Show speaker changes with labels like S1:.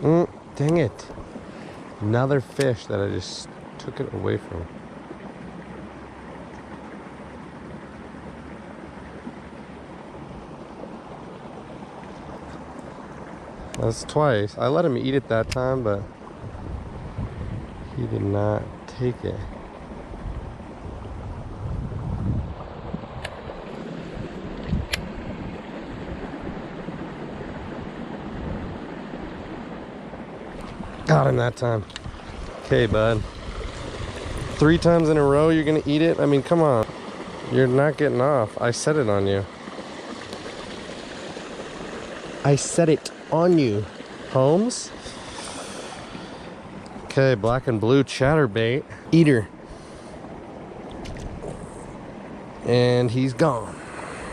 S1: Dang it. Another fish that I just took it away from. That's twice. I let him eat it that time, but he did not take it. Got him that time. Okay, bud. 3 times in a row you're gonna eat it? I mean, come on. You're not getting off. I set it on you. I set it on you, Holmes. Okay, black and blue chatterbait. Eater. And he's gone.